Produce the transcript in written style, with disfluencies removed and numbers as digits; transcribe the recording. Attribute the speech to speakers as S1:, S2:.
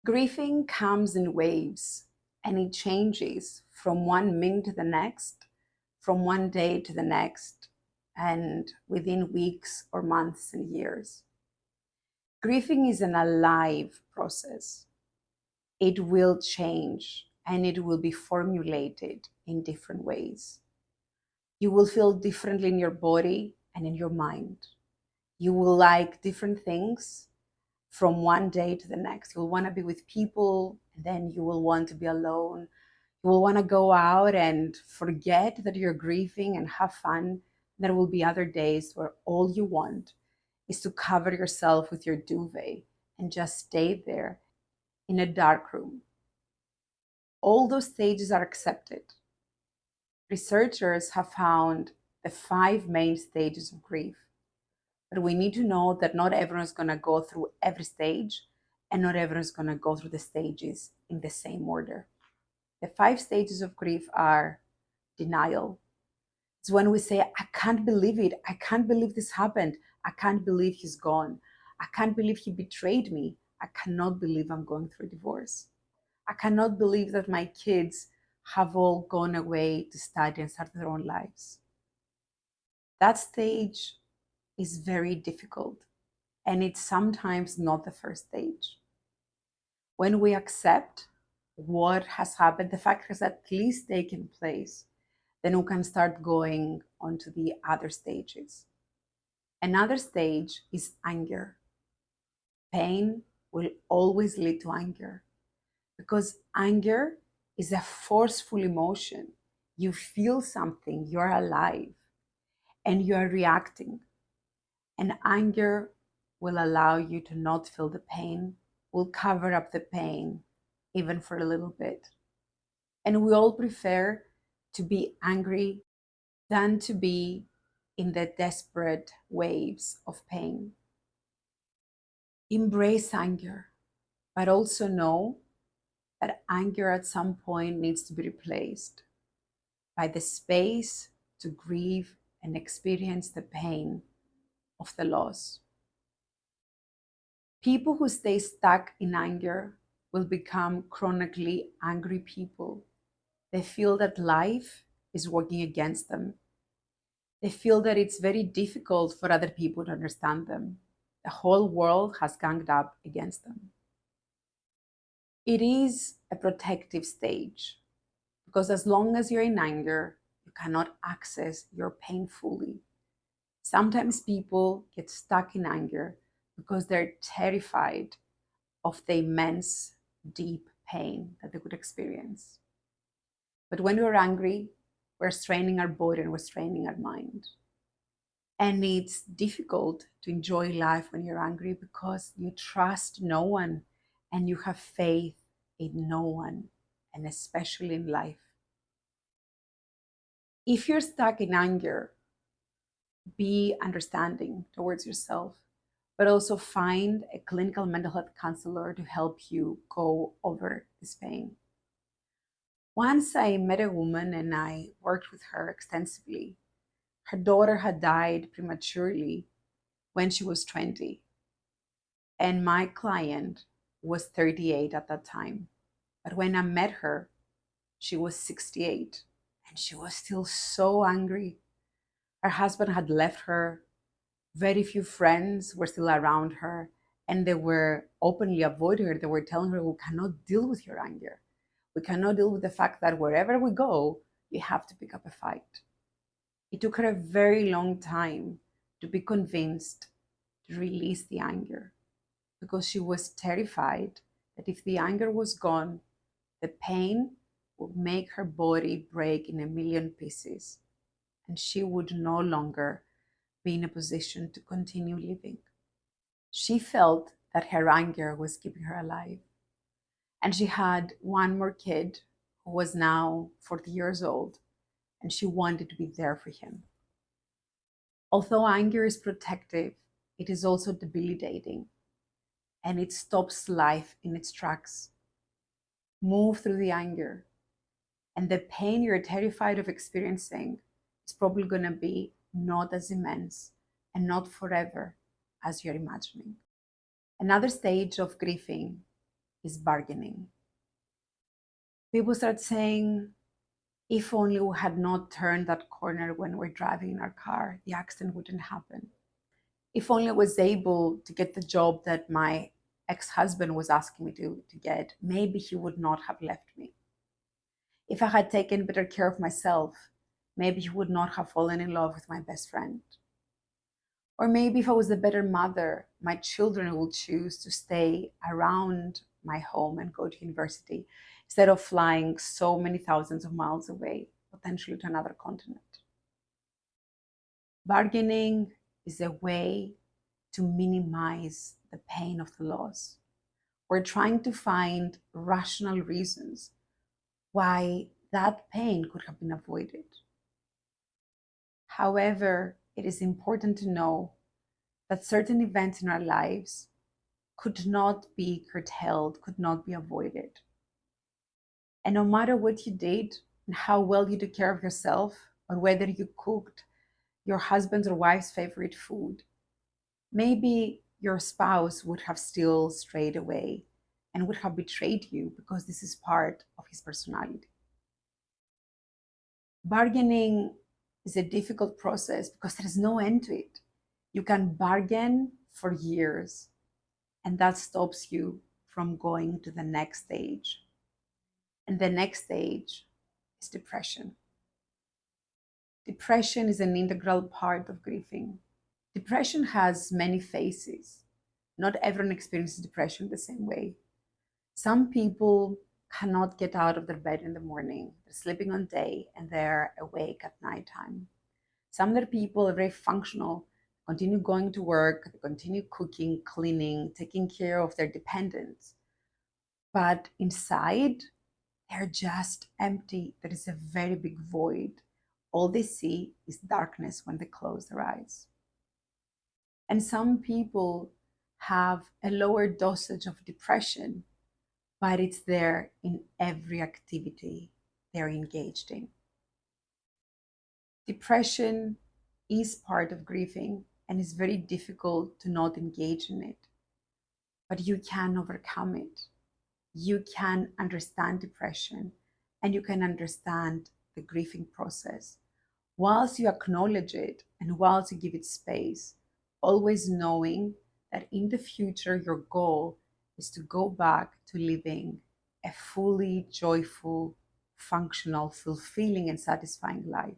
S1: Grieving comes in waves and it changes from one minute to the next, from one day to the next, and within weeks or months and years. Grieving is an alive process. It will change and it will be formulated in different ways. You will feel differently in your body and in your mind. You will like different things from one day to the next. You'll want to be with people, and then you will want to be alone. You will want to go out and forget that you're grieving and have fun. There will be other days where all you want is to cover yourself with your duvet and just stay there in a dark room. All those stages are accepted. Researchers have found the 5 main stages of grief. But we need to know that not everyone is going to go through every stage, and not everyone is going to go through the stages in the same order. The 5 stages of grief are denial. It's when we say, I can't believe it. I can't believe this happened. I can't believe he's gone. I can't believe he betrayed me. I cannot believe I'm going through a divorce. I cannot believe that my kids have all gone away to study and start their own lives. That stage is very difficult, and it's sometimes not the first stage. When we accept what has happened, the fact has at least taken place, then we can start going on to the other stages. Another stage is anger. Pain will always lead to anger, because anger is a forceful emotion. You feel something, you're alive, and you are reacting. And anger will allow you to not feel the pain, will cover up the pain, even for a little bit. And we all prefer to be angry than to be in the desperate waves of pain. Embrace anger, but also know that anger at some point needs to be replaced by the space to grieve and experience the pain of the loss. People who stay stuck in anger will become chronically angry people. They feel that life is working against them. They feel that it's very difficult for other people to understand them. The whole world has ganged up against them. It is a protective stage, because as long as you're in anger, you cannot access your pain fully. Sometimes people get stuck in anger because they're terrified of the immense, deep pain that they could experience. But when we're angry, we're straining our body and we're straining our mind. And it's difficult to enjoy life when you're angry, because you trust no one and you have faith in no one, and especially in life. If you're stuck in anger, be understanding towards yourself, but also find a clinical mental health counselor to help you go over this pain. Once I met a woman and I worked with her extensively. Her daughter had died prematurely when she was 20, and my client was 38 at that time. But when I met her, she was 68, and she was still so angry. Her husband had left her. Very few friends were still around her, and they were openly avoiding her. They were telling her, we cannot deal with your anger. We cannot deal with the fact that wherever we go, you have to pick up a fight. It took her a very long time to be convinced to release the anger, because she was terrified that if the anger was gone, the pain would make her body break in a million pieces, and she would no longer be in a position to continue living. She felt that her anger was keeping her alive. And she had one more kid who was now 40 years old, and she wanted to be there for him. Although anger is protective, it is also debilitating, and it stops life in its tracks. Move through the anger, and the pain you're terrified of experiencing is probably going to be not as immense and not forever as you're imagining. Another stage of grieving is bargaining. People start saying, if only we had not turned that corner when we're driving in our car, the accident wouldn't happen. If only I was able to get the job that my ex-husband was asking me to get, maybe he would not have left me. If I had taken better care of myself, maybe he would not have fallen in love with my best friend. Or maybe if I was a better mother, my children will choose to stay around my home and go to university instead of flying so many thousands of miles away, potentially to another continent. Bargaining is a way to minimize the pain of the loss. We're trying to find rational reasons why that pain could have been avoided. However, it is important to know that certain events in our lives could not be curtailed, could not be avoided. And no matter what you did and how well you took care of yourself, or whether you cooked your husband's or wife's favorite food, maybe your spouse would have still strayed away and would have betrayed you because this is part of his personality. Bargaining is a difficult process because there is no end to it. You can bargain for years, and that stops you from going to the next stage. And the next stage is depression. Depression is an integral part of grieving. Depression has many faces. Not everyone experiences depression the same way. Some people cannot get out of their bed in the morning. They're sleeping on day and they're awake at nighttime. Some other people are very functional, continue going to work, they continue cooking, cleaning, taking care of their dependents. But inside, they're just empty. There is a very big void. All they see is darkness when they close their eyes. And some people have a lower dosage of depression, but it's there in every activity they're engaged in. Depression is part of grieving and it's very difficult to not engage in it, but you can overcome it. You can understand depression and you can understand the grieving process. Whilst you acknowledge it and whilst you give it space, always knowing that in the future, your goal is to go back to living a fully joyful, functional, fulfilling, and satisfying life.